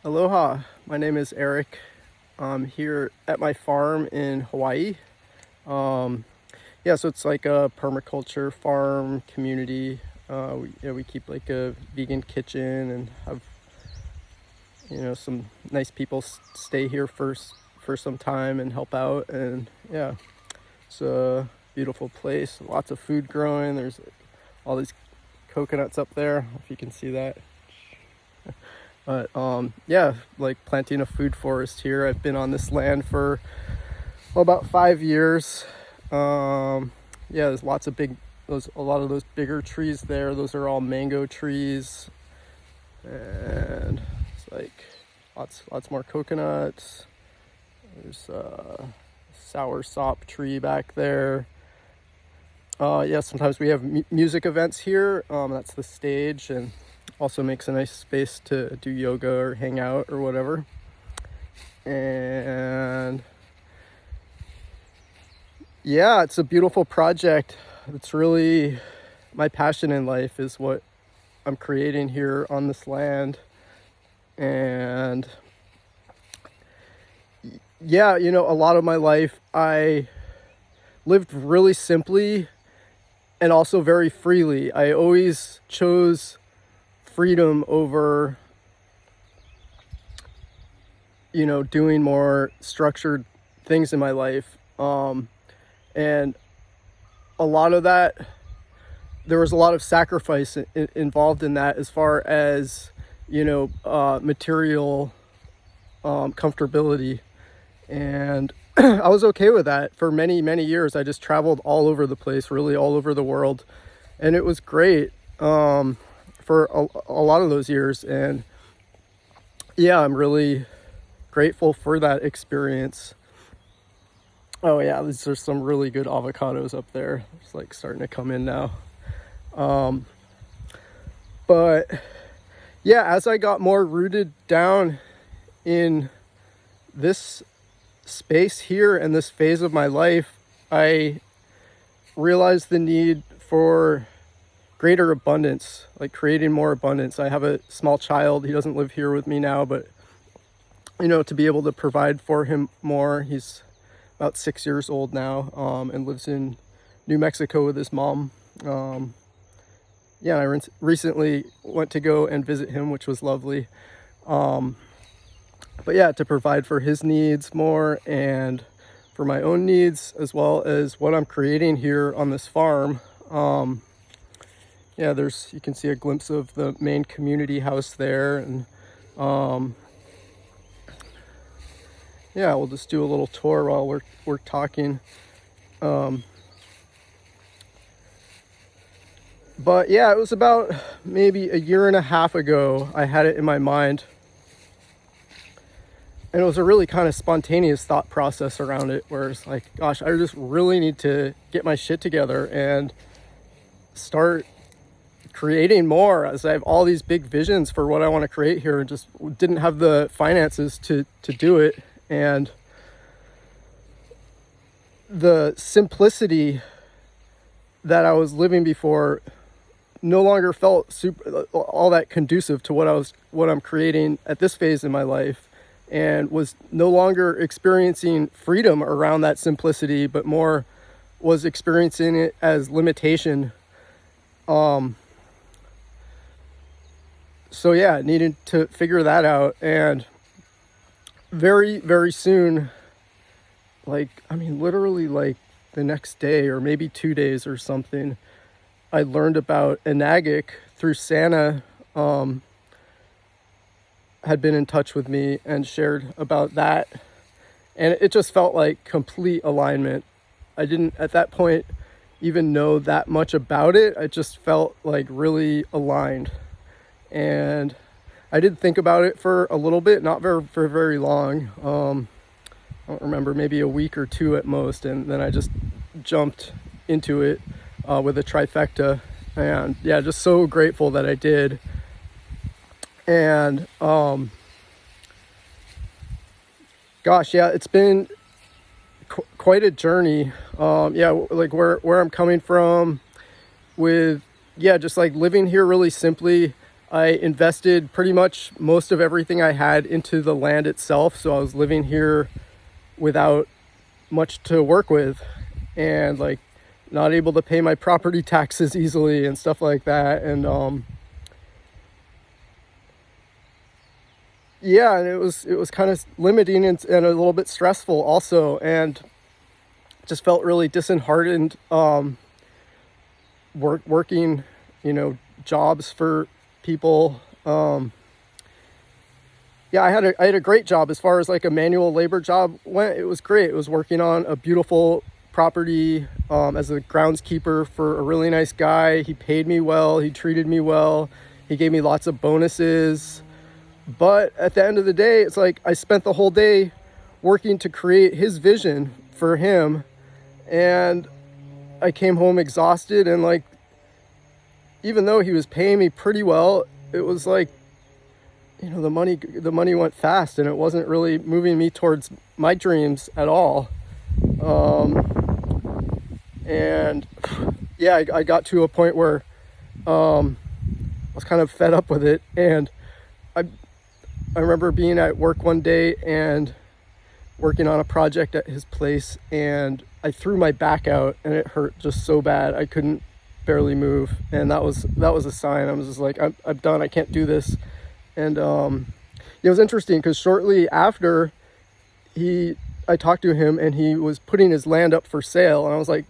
Aloha, my name is Eric. I'm here at my farm in Hawaii. Um, so it's like a permaculture farm community. We keep like a vegan kitchen and have some nice people stay here for some time and help out. And yeah, it's a beautiful place. Lots of food growing. There's all these coconuts up there, if you can see that. But like planting a food forest here. I've been on this land for about 5 years. There's lots of a lot of those bigger trees there. Those are all mango trees, and it's like lots more coconuts. There's a sour sop tree back there. Sometimes we have music events here. That's the stage, and also makes a nice space to do yoga or hang out or whatever. And yeah, it's a beautiful project. It's really my passion in life is what I'm creating here on this land. And yeah, a lot of my life I lived really simply and also very freely. I always chose freedom over doing more structured things in my life, and a lot of that, there was a lot of sacrifice involved in that, as far as material comfortability. And I was okay with that for many years. I just traveled all over the place, really all over the world, and it was great for a lot of those years. And yeah, I'm really grateful for that experience. Oh yeah, these are some really good avocados up there. It's like starting to come in now. But yeah, as I got more rooted down in this space here and this phase of my life, I realized the need for greater abundance, like creating more abundance. I have a small child. He doesn't live here with me now, but to be able to provide for him more. He's about 6 years old now, and lives in New Mexico with his mom. I recently went to go and visit him, which was lovely. But yeah, to provide for his needs more and for my own needs, as well as what I'm creating here on this farm. You can see a glimpse of the main community house there. And we'll just do a little tour while we're talking. But yeah, it was about maybe a year and a half ago I had it in my mind. And it was a really kind of spontaneous thought process around it, where it's like, gosh, I just really need to get my shit together and start creating more, as I have all these big visions for what I want to create here, and just didn't have the finances to do it. And the simplicity that I was living before no longer felt all that conducive to what I'm creating at this phase in my life, and was no longer experiencing freedom around that simplicity, but more was experiencing it as limitation. So yeah, needed to figure that out. And very, very soon, literally like the next day or maybe 2 days or something, I learned about Enagic through Santa. Had been in touch with me and shared about that. And it just felt like complete alignment. I didn't at that point even know that much about it. I just felt like really aligned. And I did think about it for a little bit, not for very long. I don't remember, maybe a week or two at most. And then I just jumped into it with a trifecta. And yeah, just so grateful that I did. And it's been quite a journey. Like where I'm coming from with just like living here really simply. I invested pretty much most of everything I had into the land itself. So I was living here without much to work with, and like not able to pay my property taxes easily and stuff like that. And yeah, and it was kind of limiting and a little bit stressful also, and just felt really disheartened working, jobs for people. Yeah, I had a great job as far as like a manual labor job went. It was great. It was working on a beautiful property as a groundskeeper for a really nice guy. He paid me well. He treated me well. He gave me lots of bonuses. But at the end of the day, it's like I spent the whole day working to create his vision for him, and I came home exhausted. And like, even though he was paying me pretty well, it was like, the money went fast, and it wasn't really moving me towards my dreams at all. And yeah, I got to a point where I was kind of fed up with it, and I remember being at work one day and working on a project at his place, and I threw my back out, and it hurt just so bad. I couldn't barely move, and that was a sign. I was just like, I'm done. I can't do this. And it was interesting because shortly after, I talked to him, and he was putting his land up for sale, and I was like,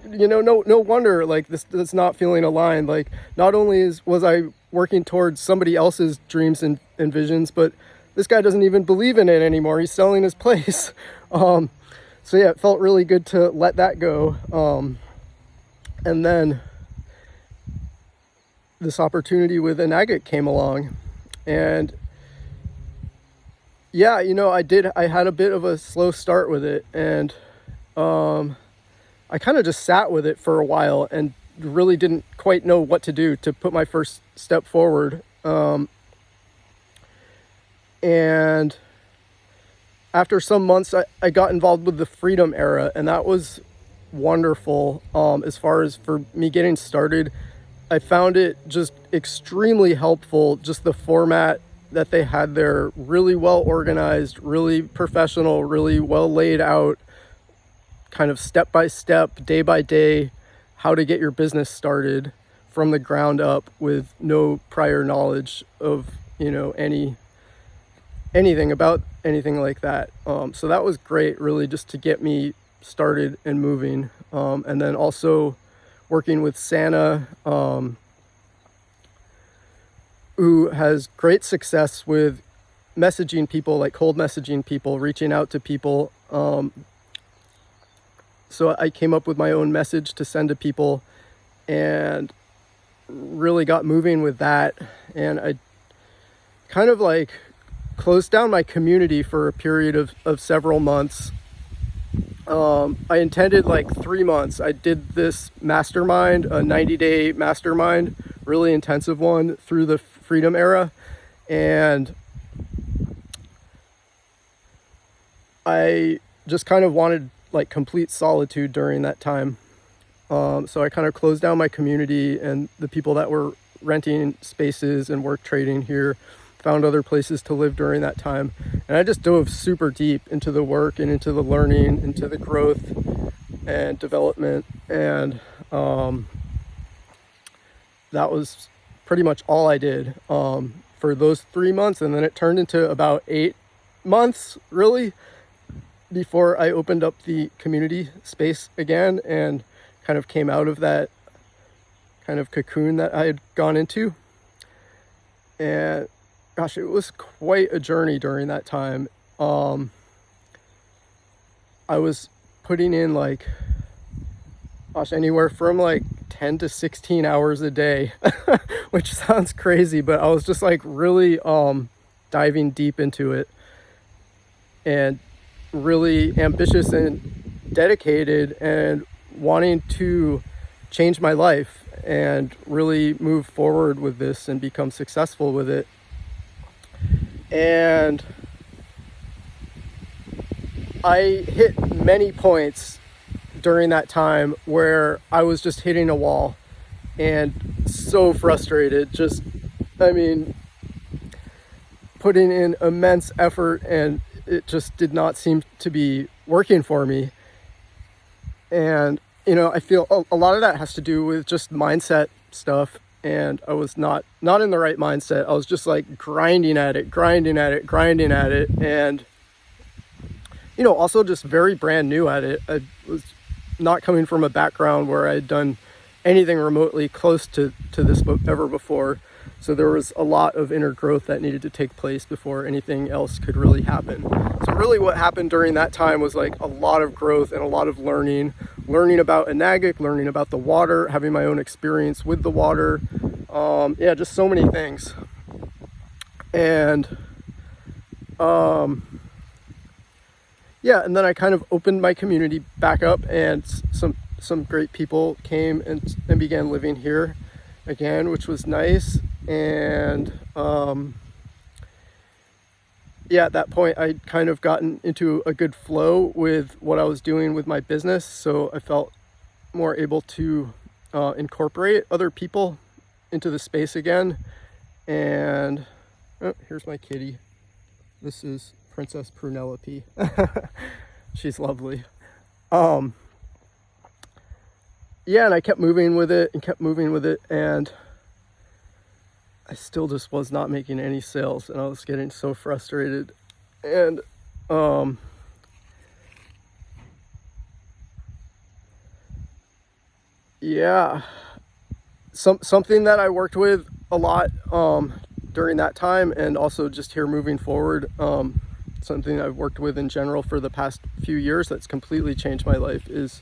no wonder like this not feeling aligned. Like, not only was I working towards somebody else's dreams and visions, but this guy doesn't even believe in it anymore. He's selling his place. So yeah, it felt really good to let that go. And then this opportunity with an agate came along, and yeah, I had a bit of a slow start with it, and I kind of just sat with it for a while and really didn't quite know what to do to put my first step forward. And after some months, I got involved with the Freedom Era, and that was wonderful. As far as for me getting started, I found it just extremely helpful. Just the format that they had there, really well organized, really professional, really well laid out, kind of step by step, day by day, how to get your business started from the ground up with no prior knowledge of, anything about anything like that. So that was great, really, just to get me started and moving. And then also working with Santa, who has great success with messaging people, like cold messaging people, reaching out to people. So I came up with my own message to send to people and really got moving with that. And I kind of like closed down my community for a period of several months. I intended like 3 months. I did this mastermind, a 90-day mastermind, really intensive one through the Freedom Era. And I just kind of wanted like complete solitude during that time. So I kind of closed down my community, and the people that were renting spaces and work trading here found other places to live during that time. And I just dove super deep into the work and into the learning, into the growth and development. And that was pretty much all I did for those 3 months. And then it turned into about 8 months, really, before I opened up the community space again and kind of came out of that kind of cocoon that I had gone into. And gosh, it was quite a journey during that time. I was putting in like, anywhere from like 10 to 16 hours a day, which sounds crazy, but I was just like really diving deep into it, and really ambitious and dedicated, and wanting to change my life and really move forward with this and become successful with it. And I hit many points during that time where I was just hitting a wall and so frustrated, just I mean, putting in immense effort, and it just did not seem to be working for me. And, I feel a lot of that has to do with just mindset stuff. And I was not in the right mindset. I was just like grinding at it. And, also just very brand new at it. I was not coming from a background where I'd done anything remotely close to this ever before. So there was a lot of inner growth that needed to take place before anything else could really happen. So really what happened during that time was like a lot of growth and a lot of learning about Enagic, learning about the water, having my own experience with the water. Just so many things. And, and then I kind of opened my community back up, and some great people came and began living here again, which was nice. And at that point I'd kind of gotten into a good flow with what I was doing with my business, so I felt more able to incorporate other people into the space again. And here's my kitty. This is Princess Penelope. She's lovely. And I kept moving with it, and I still just was not making any sales, and I was getting so frustrated. And something that I worked with a lot during that time, and also just here moving forward, something I've worked with in general for the past few years that's completely changed my life, is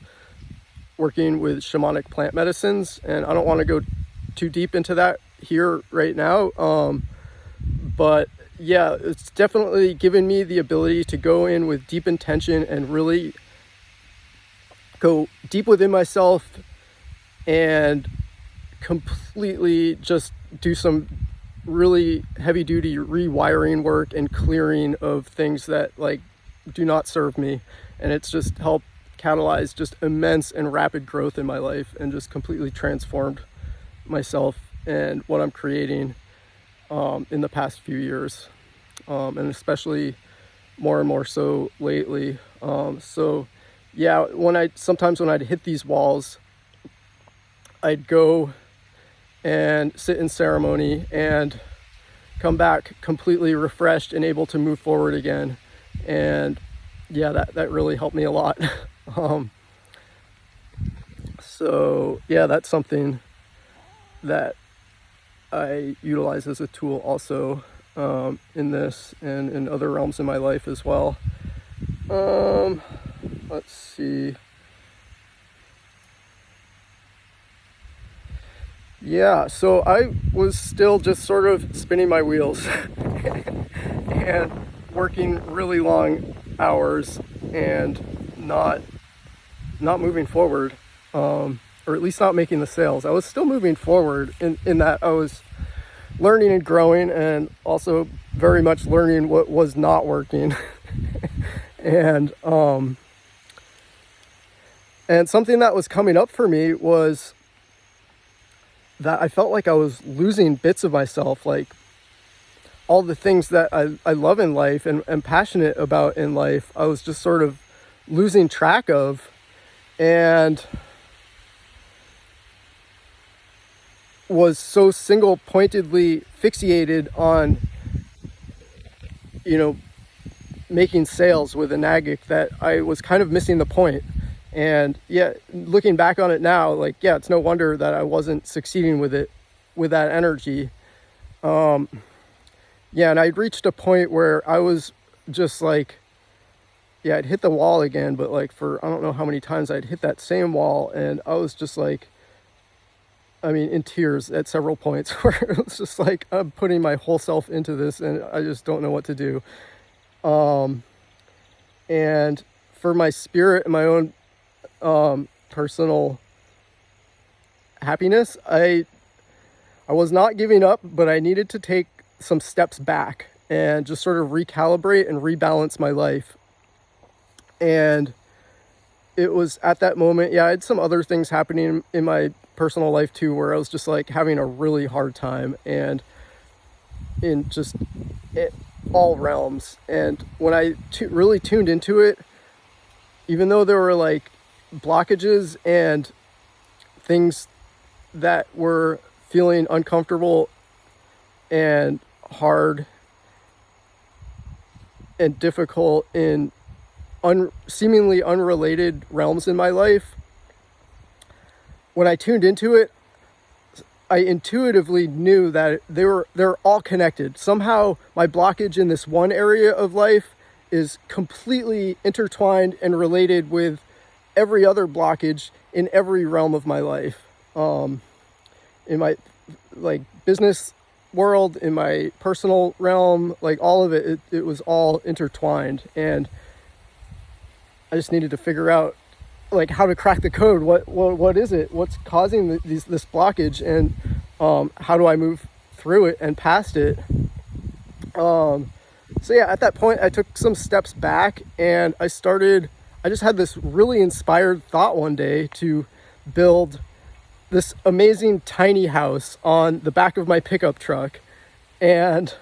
working with shamanic plant medicines. And I don't want to go too deep into that here right now, but it's definitely given me the ability to go in with deep intention and really go deep within myself and completely just do some really heavy duty rewiring work and clearing of things that like do not serve me. And it's just helped catalyze just immense and rapid growth in my life, and just completely transformed myself and what I'm creating in the past few years, and especially more and more so lately. Sometimes when I'd hit these walls, I'd go and sit in ceremony and come back completely refreshed and able to move forward again. And that really helped me a lot. That's something that I utilize as a tool also in this and in other realms in my life as well. Let's see. So I was still just sort of spinning my wheels and working really long hours and not moving forward, or at least not making the sales. I was still moving forward in that I was learning and growing, and also very much learning what was not working. And something that was coming up for me was that I felt like I was losing bits of myself, like all the things that I love in life and am passionate about in life. I was just sort of losing track of, and was so single-pointedly fixated on, making sales with Enagic that I was kind of missing the point. And looking back on it now, it's no wonder that I wasn't succeeding with it, with that energy. And I'd reached a point where I was just like, I'd hit the wall again, but for I don't know how many times I'd hit that same wall, and I was just in tears at several points, where it was just like, I'm putting my whole self into this and I just don't know what to do. And for my spirit and my own personal happiness, I was not giving up, but I needed to take some steps back and just sort of recalibrate and rebalance my life. And it was at that moment, I had some other things happening in my personal life too, where I was just having a really hard time. And in just all realms. And when I really tuned into it, even though there were like blockages and things that were feeling uncomfortable and hard and difficult in seemingly unrelated realms in my life, when I tuned into it, I intuitively knew that they're all connected. Somehow my blockage in this one area of life is completely intertwined and related with every other blockage in every realm of my life. In my like business world, in my personal realm, like all of it was all intertwined. And I just needed to figure out like how to crack the code. What is it? What's causing this blockage, and how do I move through it and past it? So yeah, at that point, I took some steps back, and I just had this really inspired thought one day to build this amazing tiny house on the back of my pickup truck. And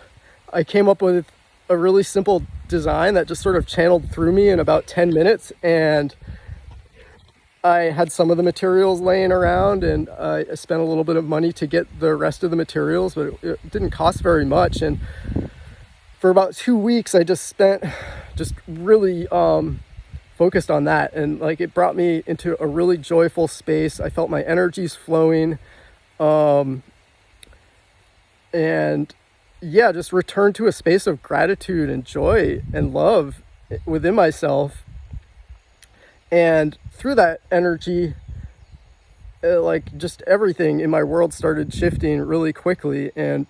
I came up with a really simple design that just sort of channeled through me in about 10 minutes. And I had some of the materials laying around, and I spent a little bit of money to get the rest of the materials, but it didn't cost very much. And for about 2 weeks, I just really focused on that. And like, it brought me into a really joyful space. I felt my energies flowing. And yeah, just returned to a space of gratitude and joy and love within myself. And through that energy, like just everything in my world started shifting really quickly. And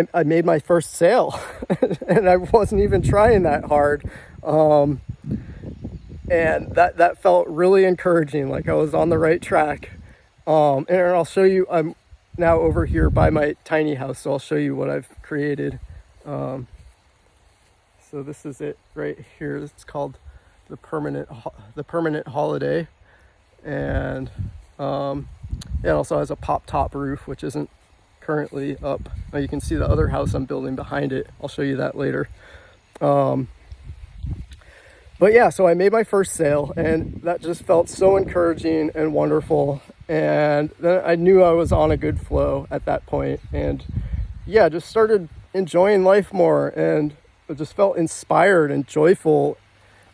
I made my first sale and I wasn't even trying that hard. And that felt really encouraging, like I was on the right track. And I'll show you, I'm now over here by my tiny house, so I'll show you what I've created. So this is it right here. It's called the permanent holiday. And it also has a pop top roof, which isn't currently up. Now you can see the other house I'm building behind it. I'll show you that later. But yeah, so I made my first sale, and that just felt so encouraging and wonderful. And then I knew I was on a good flow at that point. And yeah, just started enjoying life more, and I just felt inspired and joyful,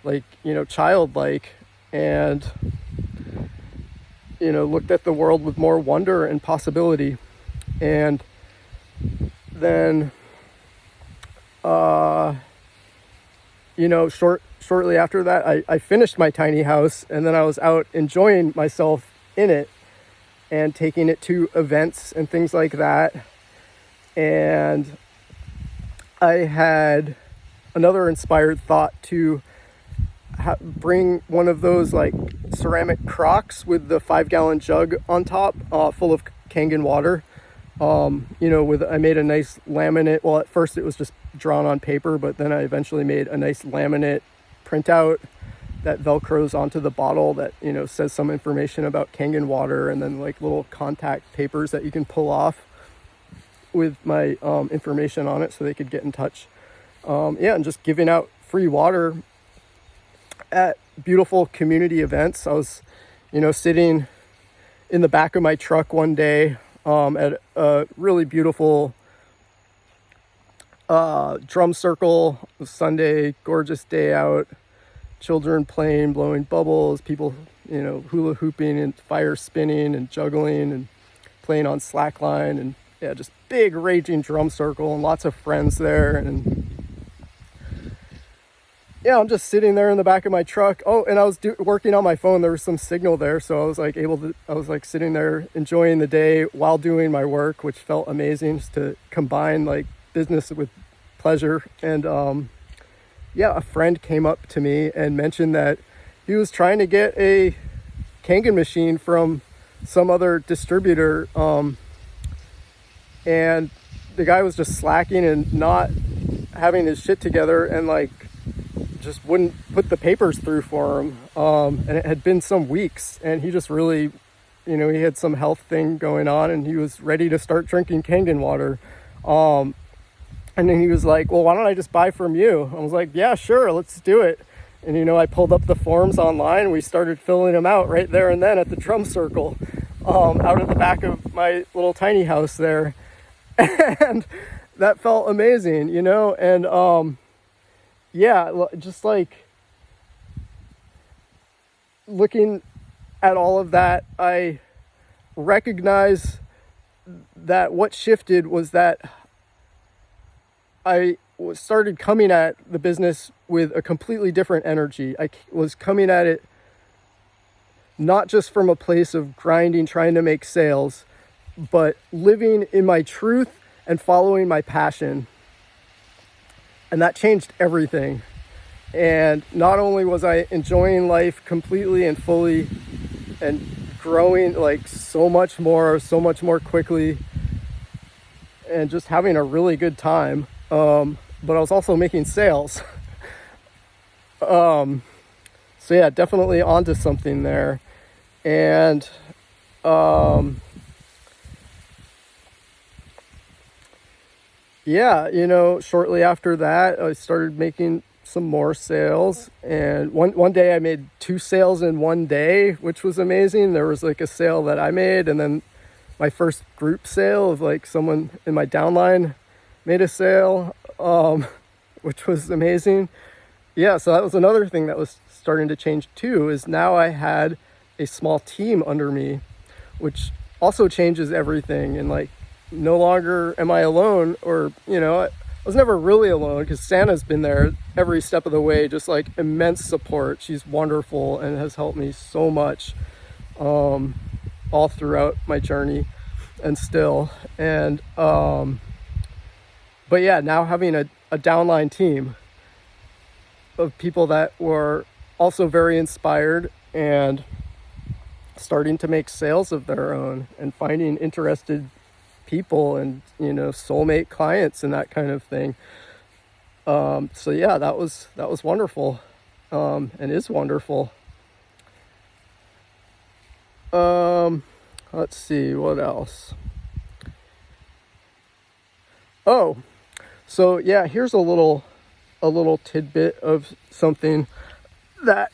like, childlike, and, looked at the world with more wonder and possibility. And then, shortly after that, I finished my tiny house, and then I was out enjoying myself in it and taking it to events and things like that. And I had another inspired thought to bring one of those like ceramic crocks with the 5-gallon jug on top, full of Kangen water. I made a nice laminate. Well, at first it was just drawn on paper, but then I eventually made a nice laminate printout that velcros onto the bottle that, says some information about Kangen water, and then like little contact papers that you can pull off with my information on it so they could get in touch. And just giving out free water at beautiful community events. I was, sitting in the back of my truck one day at a really beautiful drum circle, Sunday, gorgeous day out, children playing, blowing bubbles, people, hula hooping and fire spinning and juggling and playing on slackline, and yeah, just big raging drum circle and lots of friends there. And yeah, I'm just sitting there in the back of my truck. Oh, and I was working on my phone. There was some signal there, so I was like sitting there enjoying the day while doing my work, which felt amazing, just to combine like business with pleasure. And a friend came up to me and mentioned that he was trying to get a Kangen machine from some other distributor, and the guy was just slacking and not having his shit together, and like just wouldn't put the papers through for him. And it had been some weeks, and he just really he had some health thing going on, and he was ready to start drinking Kangen water. And then he was like, well, why don't I just buy from you? I was like, yeah, sure, let's do it. And, I pulled up the forms online, and we started filling them out right there and then at the drum circle, out at the back of my little tiny house there. And that felt amazing, and yeah, just like looking at all of that, I recognize that what shifted was that I started coming at the business with a completely different energy. I was coming at it not just from a place of grinding, trying to make sales, but living in my truth and following my passion. And that changed everything. And not only was I enjoying life completely and fully and growing like so much more quickly and just having a really good time, but I was also making sales. So yeah, definitely onto something there. And yeah, shortly after that, I started making some more sales, and one day I made 2 sales in one day, which was amazing. There was like a sale that I made, and then my first group sale of like someone in my downline made a sale, which was amazing. Yeah, so that was another thing that was starting to change too, is now I had a small team under me, which also changes everything. And like, no longer am I alone, or I was never really alone, because Santa's been there every step of the way, just like immense support. She's wonderful and has helped me so much all throughout my journey and still. And but yeah, now having a downline team of people that were also very inspired and starting to make sales of their own and finding interested people and soulmate clients and that kind of thing. So yeah, that was wonderful, and is wonderful. Let's see what else. Oh, so yeah, here's a little tidbit of something that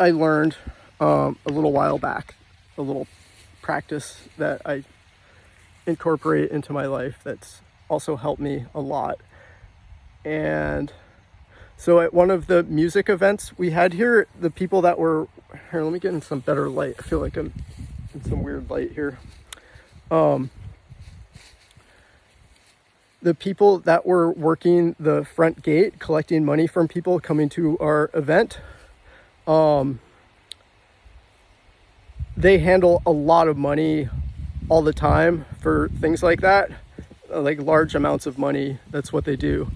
I learned a little while back, a little practice that I incorporate into my life that's also helped me a lot. And so at one of the music events we had here, the people that were here, let me get in some better light. I feel like I'm in some weird light here. The people that were working the front gate, collecting money from people coming to our event, they handle a lot of money all the time for things like that, like large amounts of money. That's what they do.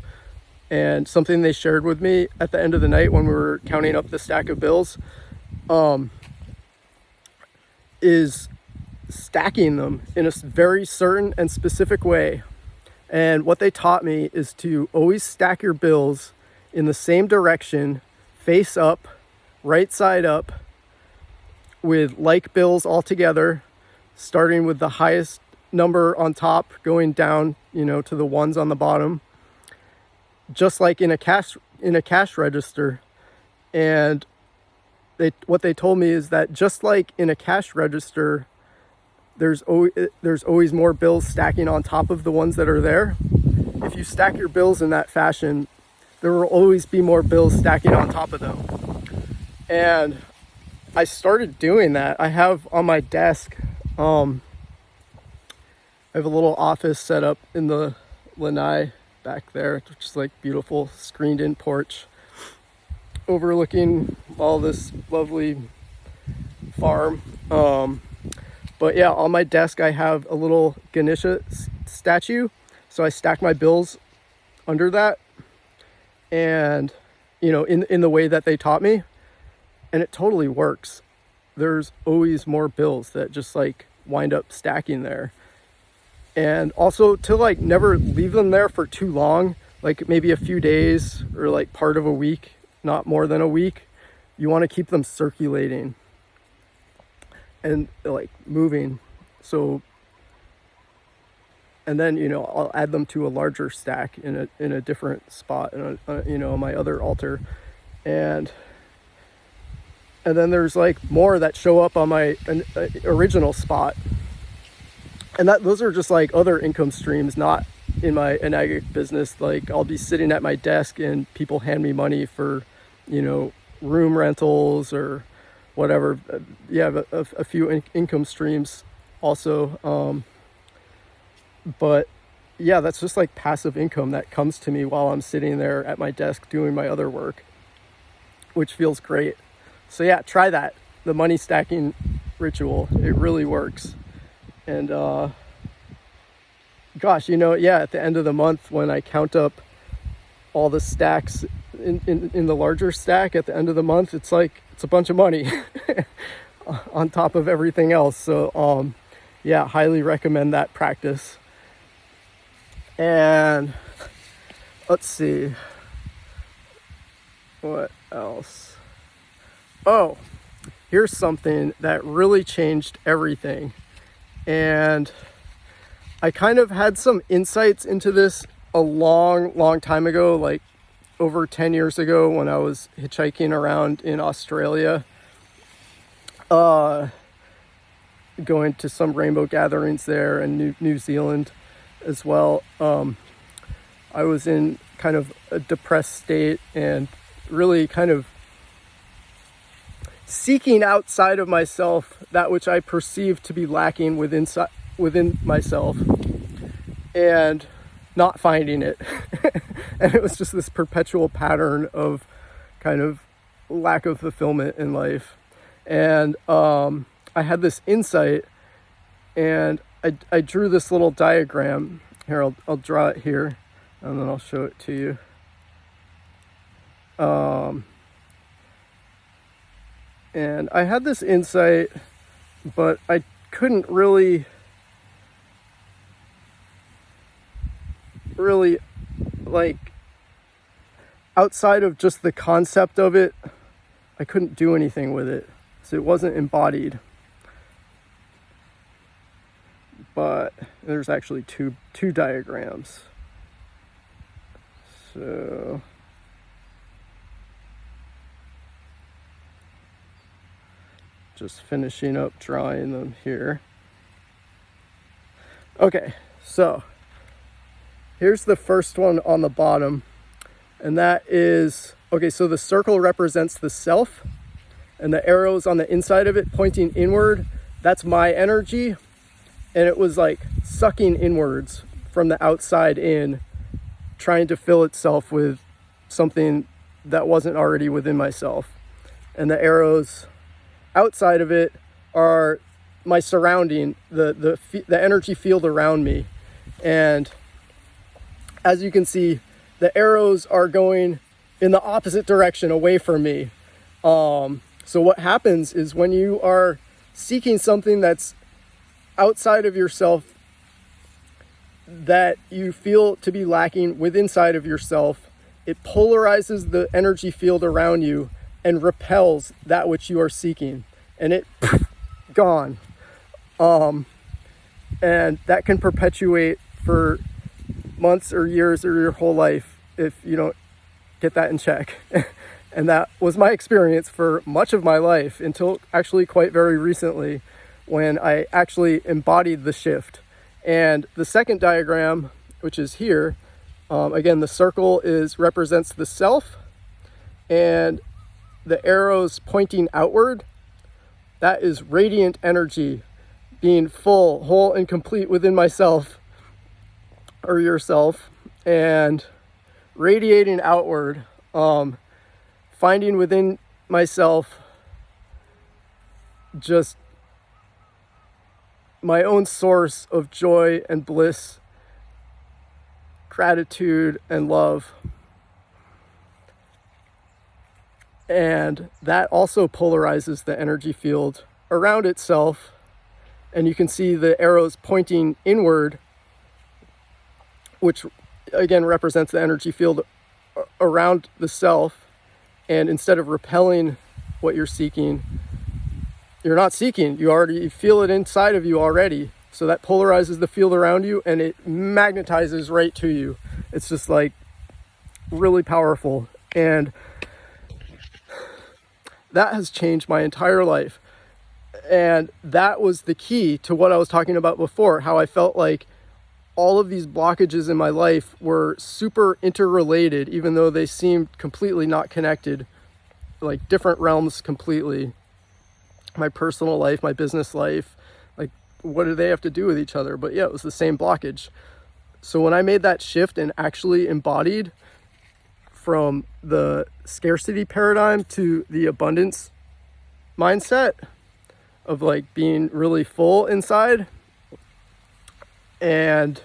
And something they shared with me at the end of the night when we were counting up the stack of bills, is stacking them in a very certain and specific way. And what they taught me is to always stack your bills in the same direction, face up, right side up, with like bills all together, starting with the highest number on top, going down, to the ones on the bottom, just like in a cash register. And what they told me is that just like in a cash register, there's always more bills stacking on top of the ones that are there. If you stack your bills in that fashion, there will always be more bills stacking on top of them. And I started doing that. I have on my desk, I have a little office set up in the lanai back there, which is like beautiful screened in porch overlooking all this lovely farm. But yeah, on my desk I have a little Ganesha statue, so I stack my bills under that, and in the way that they taught me, and it totally works. There's always more bills that just like wind up stacking there. And also to like never leave them there for too long, like maybe a few days or like part of a week, not more than a week. You want to keep them circulating. and like moving. So, and then, I'll add them to a larger stack in a different spot, on my other altar. And then there's like more that show up on my original spot. And those are just like other income streams, not in my enagic business. Like I'll be sitting at my desk and people hand me money for, room rentals or whatever. A few income streams also. But yeah, that's just like passive income that comes to me while I'm sitting there at my desk doing my other work, which feels great. So yeah, try that. The money stacking ritual. It really works. And gosh, at the end of the month when I count up all the stacks in the larger stack at the end of the month, it's like it's a bunch of money on top of everything else. So highly recommend that practice. And let's see, what else? Oh, here's something that really changed everything. And I kind of had some insights into this a long time ago, like over 10 years ago when I was hitchhiking around in Australia, going to some rainbow gatherings there, and New Zealand as well. I was in kind of a depressed state and really kind of seeking outside of myself that which I perceived to be lacking within myself, and not finding it. And it was just this perpetual pattern of kind of lack of fulfillment in life. And I had this insight, and I drew this little diagram. Here, I'll draw it here, and then I'll show it to you. And I had this insight, but I couldn't really like, outside of just the concept of it, I couldn't do anything with it. So it wasn't embodied. But there's actually two diagrams. So just finishing up drawing them here. Okay, so here's the first one on the bottom, and that is, okay, so the circle represents the self, and the arrows on the inside of it pointing inward, that's my energy, and it was like sucking inwards from the outside in, trying to fill itself with something that wasn't already within myself. And the arrows outside of it are my surrounding, the energy field around me. And as you can see, the arrows are going in the opposite direction, away from me. So what happens is when you are seeking something that's outside of yourself, that you feel to be lacking inside of yourself, it polarizes the energy field around you and repels that which you are seeking, and it gone. And that can perpetuate for months or years or your whole life if you don't get that in check. And that was my experience for much of my life until actually quite very recently, when I actually embodied the shift. And the second diagram, which is here, again, the circle represents the self, and the arrows pointing outward, that is radiant energy, being full, whole, and complete within myself, or yourself, and radiating outward, finding within myself just my own source of joy and bliss, gratitude and love. And that also polarizes the energy field around itself. And you can see the arrows pointing inward, which again represents the energy field around the self. And instead of repelling what you're seeking, you're not seeking. You feel it inside of you already. So that polarizes the field around you and it magnetizes right to you. It's just like really powerful. And that has changed my entire life. And that was the key to what I was talking about before, how I felt like all of these blockages in my life were super interrelated, even though they seemed completely not connected, like different realms completely. My personal life, my business life, like what do they have to do with each other? But yeah, it was the same blockage. So when I made that shift and actually embodied from the scarcity paradigm to the abundance mindset of like being really full inside and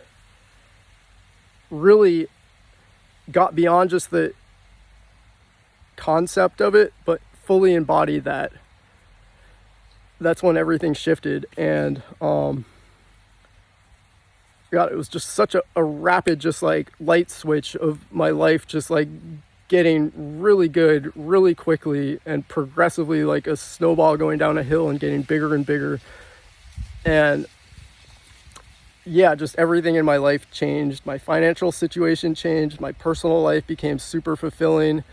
really got beyond just the concept of it, but fully embodied that, that's when everything shifted. And God, it was just such a rapid, just like light switch of my life, just like getting really good really quickly and progressively, like a snowball going down a hill and getting bigger and bigger. And yeah, just everything in my life changed. My financial situation changed. My personal life became super fulfilling.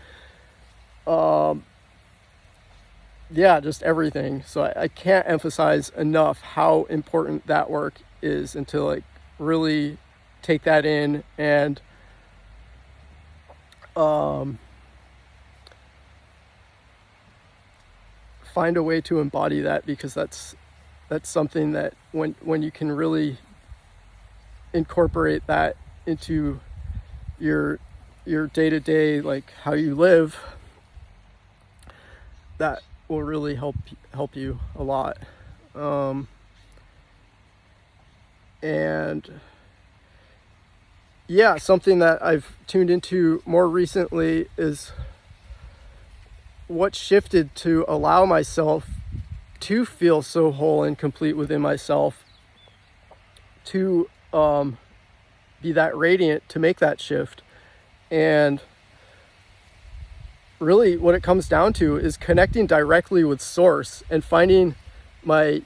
Yeah, just everything. So I can't emphasize enough how important that work is, and to like really take that in and find a way to embody that, because that's something that when you can really incorporate that into your day-to-day, like how you live, that will really help you a lot. And yeah, something that I've tuned into more recently is what shifted to allow myself to feel so whole and complete within myself, to be that radiant, to make that shift. And really what it comes down to is connecting directly with source and finding my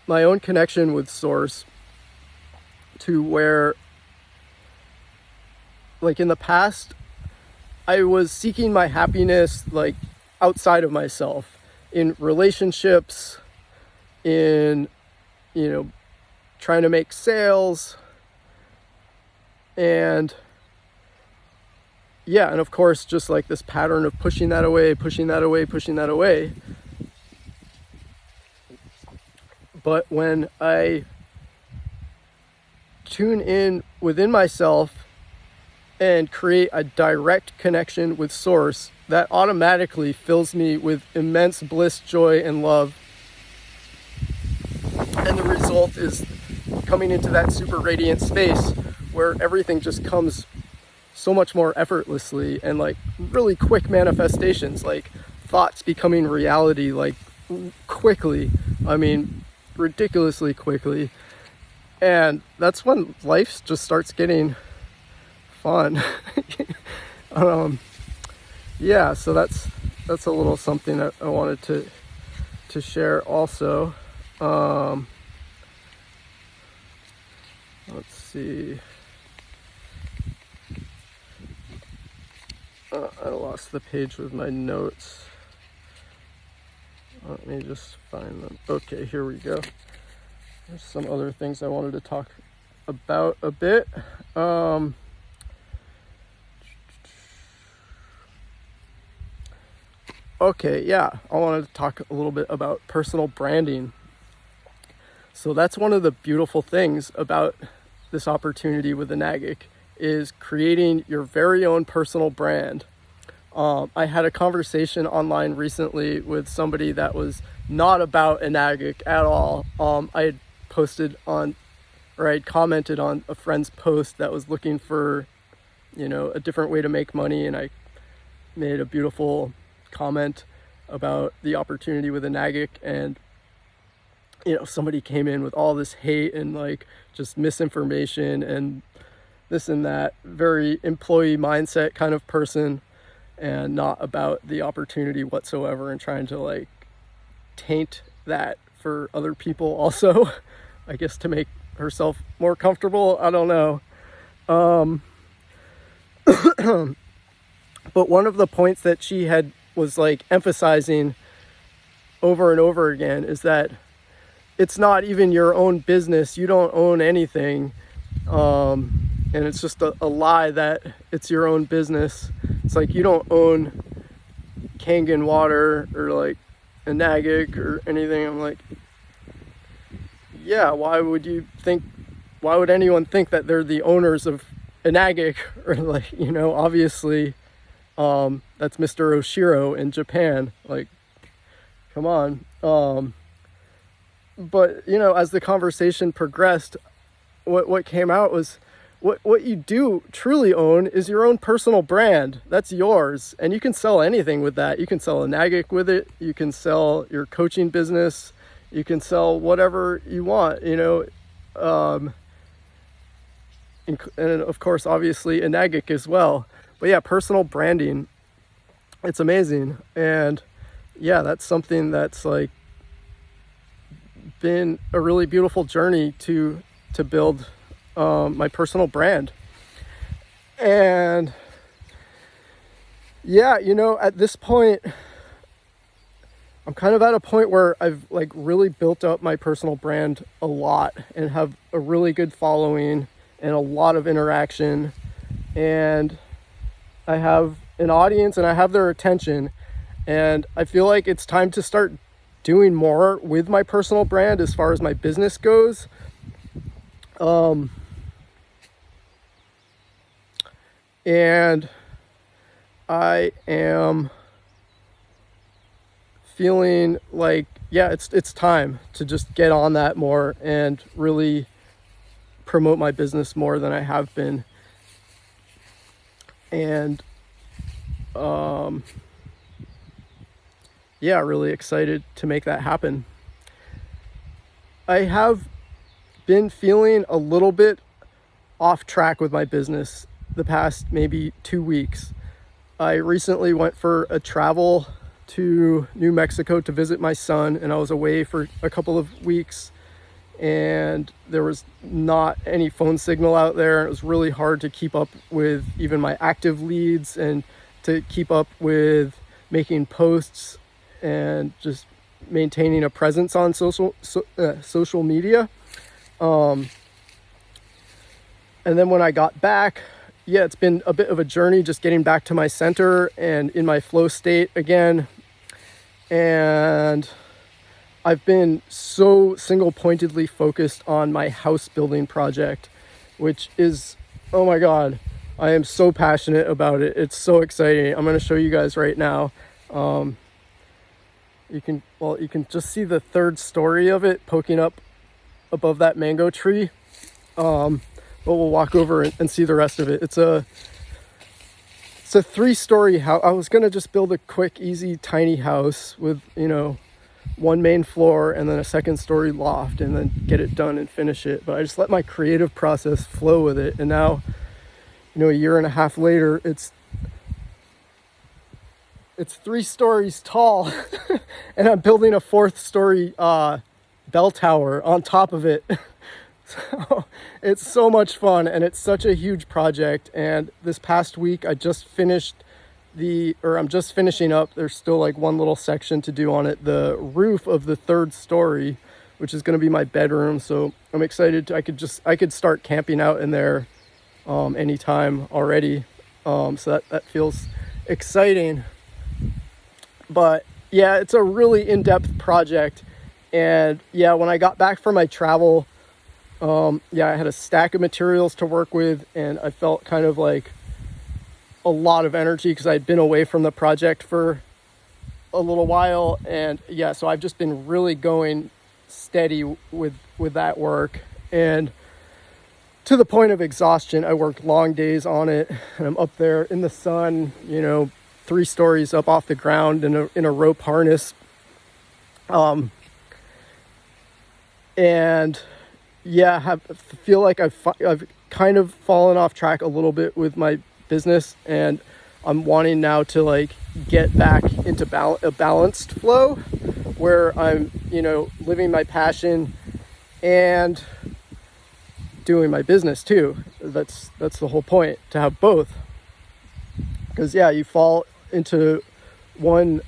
own connection with source, to where, like in the past, I was seeking my happiness like outside of myself, in relationships, in, trying to make sales, and yeah, and of course, just like this pattern of pushing that away. But when I tune in within myself and create a direct connection with source, that automatically fills me with immense bliss, joy, and love. And the result is coming into that super radiant space where everything just comes so much more effortlessly, and like really quick manifestations, like thoughts becoming reality, like quickly. I mean, ridiculously quickly. And that's when life just starts getting fun. Yeah, so that's a little something that I wanted to share also. Let's see. I lost the page with my notes. Let me just find them. Okay, here we go. There's some other things I wanted to talk about a bit. Okay, yeah, I wanted to talk a little bit about personal branding. So that's one of the beautiful things about this opportunity with Enagic, is creating your very own personal brand. I had a conversation online recently with somebody that was not about Enagic at all. I had posted on, or I had commented on a friend's post that was looking for, a different way to make money, and I made a beautiful comment about the opportunity with Enagic, and somebody came in with all this hate and like just misinformation and this and that, very employee mindset kind of person, and not about the opportunity whatsoever, and trying to like taint that for other people also, I guess to make herself more comfortable. I don't know. But one of the points that she was like emphasizing over and over again is that it's not even your own business. You don't own anything. And it's just a lie that it's your own business. It's like you don't own Kangen water or like Enagic or anything. I'm like, yeah, why would anyone think that they're the owners of Enagic? Or like, obviously, that's Mr. Oshiro in Japan. Like, come on. But, as the conversation progressed, what came out was what you do truly own is your own personal brand. That's yours. And you can sell anything with that. You can sell Enagic with it. You can sell your coaching business. You can sell whatever you want, and of course, obviously, Enagic as well. But yeah, personal branding, it's amazing. And yeah, that's something that's like been a really beautiful journey to build my personal brand. And yeah, at this point, I'm kind of at a point where I've like really built up my personal brand a lot and have a really good following and a lot of interaction, and I have an audience and I have their attention, and I feel like it's time to start doing more with my personal brand as far as my business goes. And I am feeling like, yeah, it's time to just get on that more and really promote my business more than I have been. And yeah, really excited to make that happen. I have been feeling a little bit off track with my business the past maybe 2 weeks. I recently went for a travel to New Mexico to visit my son, and I was away for a couple of weeks, and there was not any phone signal out there. It was really hard to keep up with even my active leads and to keep up with making posts and just maintaining a presence on social media. And then when I got back, yeah, it's been a bit of a journey just getting back to my center and in my flow state again. And I've been so single-pointedly focused on my house building project, which is, oh my God, I am so passionate about it. It's so exciting. I'm going to show you guys right now. You can just see the third story of it poking up above that mango tree. But we'll walk over and see the rest of it. It's a 3-story house. I was going to just build a quick, easy, tiny house with, one main floor and then a 2nd-story loft and then get it done and finish it. But I just let my creative process flow with it. And now, a year and a half later, it's 3 stories tall and I'm building a 4th-story bell tower on top of it. So it's so much fun and it's such a huge project. And this past week I just finished I'm just finishing up. There's still like one little section to do on it, the roof of the 3rd story, which is going to be my bedroom. So I'm excited I could start camping out in there anytime already. So that feels exciting. But yeah, it's a really in-depth project. And yeah, when I got back from my travel, I had a stack of materials to work with, and I felt kind of like a lot of energy because I'd been away from the project for a little while. And yeah, so I've just been really going steady with that work, and to the point of exhaustion. I worked long days on it, and I'm up there in the sun, 3 stories up off the ground in a rope harness. And yeah, feel like I've kind of fallen off track a little bit with my business, and I'm wanting now to like get back into a balanced flow. where I'm, living my passion and doing my business too. That's the whole point, to have both. Because you fall into one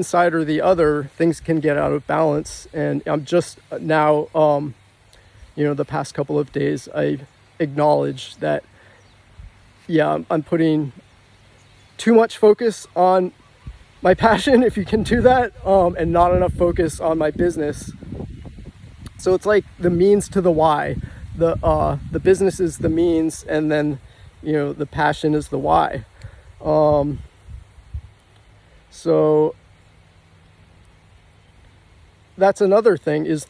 side or the other, things can get out of balance. And I'm just now, the past couple of days, I acknowledged that, I'm putting too much focus on my passion, if you can do that, and not enough focus on my business. So it's like the means to the why. The business is the means, and then, the passion is the why. So that's another thing, is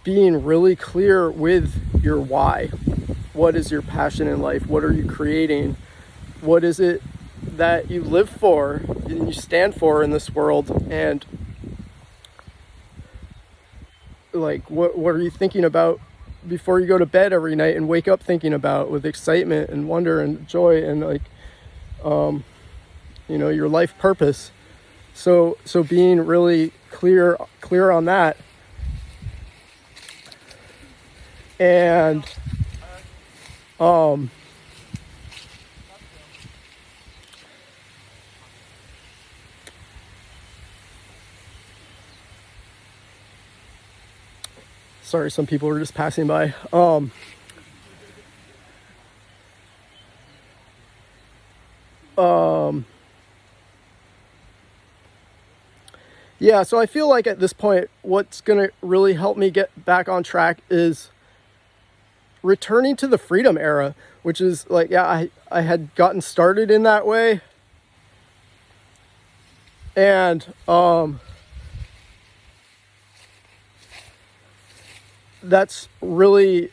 being really clear with your why. What is your passion in life? What are you creating? What is it that you live for and you stand for in this world? And like, what are you thinking about before you go to bed every night and wake up thinking about, with excitement and wonder and joy, and like, your life purpose. So being really clear on that, and sorry, some people were just passing by. So I feel like at this point, what's going to really help me get back on track is returning to the freedom era, which is like, I had gotten started in that way. And, that's really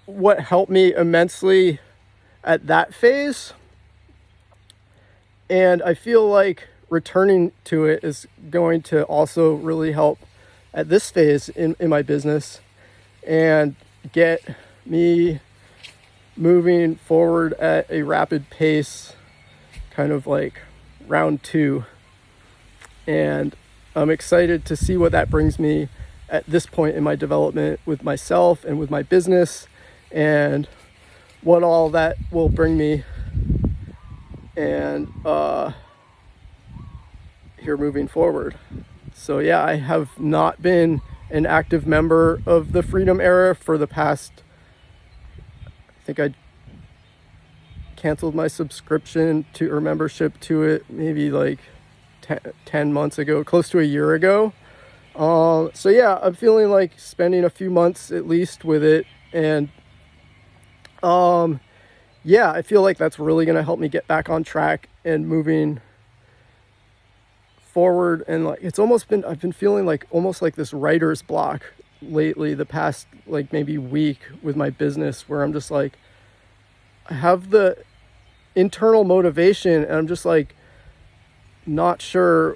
what helped me immensely at that phase. And I feel like returning to it is going to also really help at this phase in my business, and get me moving forward at a rapid pace, kind of like round 2. And I'm excited to see what that brings me at this point in my development with myself and with my business, and what all that will bring me. And here moving forward. So I have not been an active member of the Freedom Era for the past, I think I canceled my subscription to, or membership to it, maybe like 10 months ago, close to a year ago. So I'm feeling like spending a few months at least with it. And I feel like that's really going to help me get back on track and moving forward. And like, I've been feeling like almost like this writer's block lately, the past like maybe week, with my business, where I'm just like, I have the internal motivation and I'm just like not sure.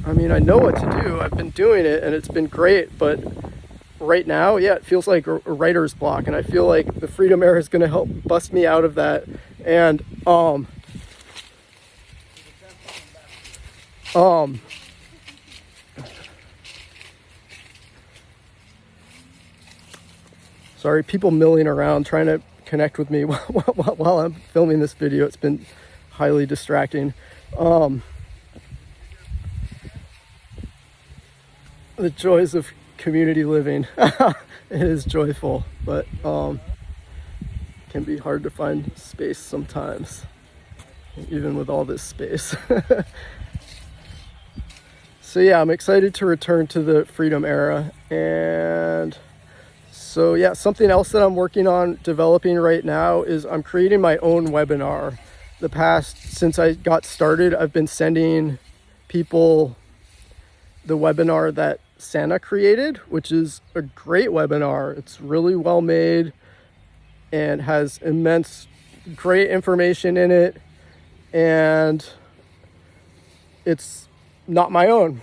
I mean, I know what to do. I've been doing it and it's been great, but right now, it feels like a writer's block, and I feel like the Freedom Era is going to help bust me out of that. And sorry, people milling around trying to connect with me while I'm filming this video. It's been highly distracting. The joys of community living. It is joyful, but can be hard to find space sometimes, even with all this space. So I'm excited to return to the Freedom Era. And so something else that I'm working on developing right now is I'm creating my own webinar. Since I got started, I've been sending people the webinar that Santa created, which is a great webinar. It's really well made and has great information in it, and it's not my own.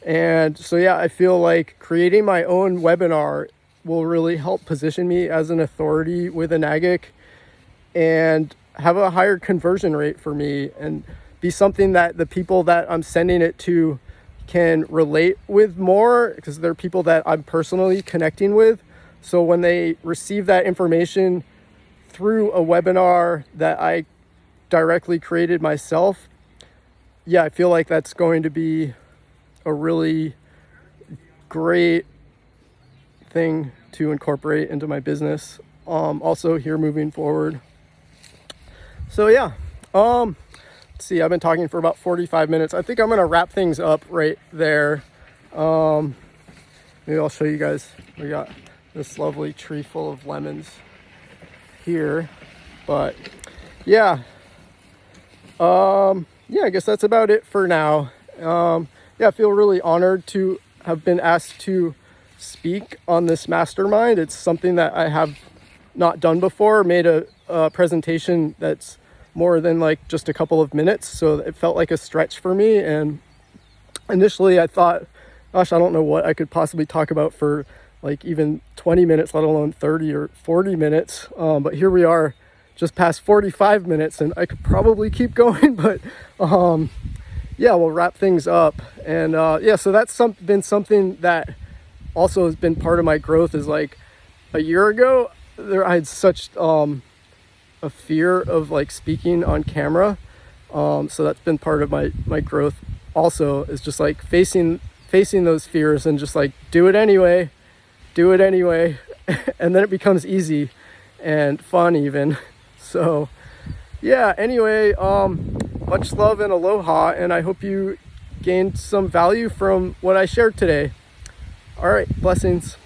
And so I feel like creating my own webinar will really help position me as an authority with Enagic, and have a higher conversion rate for me and be something that the people that I'm sending it to can relate with more, because they're people that I'm personally connecting with. So when they receive that information through a webinar that I directly created myself, yeah, I feel like that's going to be a really great thing to incorporate into my business. Also here moving forward. So yeah, let's see, I've been talking for about 45 minutes. I think I'm gonna wrap things up right there. Maybe I'll show you guys. We got this lovely tree full of lemons here, but yeah, yeah, I guess that's about it for now. Yeah, I feel really honored to have been asked to speak on this mastermind. It's something that I have not done before, made a presentation that's more than like just a couple of minutes, so it felt like a stretch for me. And initially I thought, gosh, I don't know what I could possibly talk about for like even 20 minutes, let alone 30 or 40 minutes. But here we are, just past 45 minutes, and I could probably keep going, but yeah, we'll wrap things up. And yeah, so that's been something that also has been part of my growth. Is like a year ago, I had such a fear of like speaking on camera. So that's been part of my growth also, is just like facing those fears and just like do it anyway. And then it becomes easy and fun even. So yeah, anyway, much love and aloha, and I hope you gained some value from what I shared today. All right, blessings.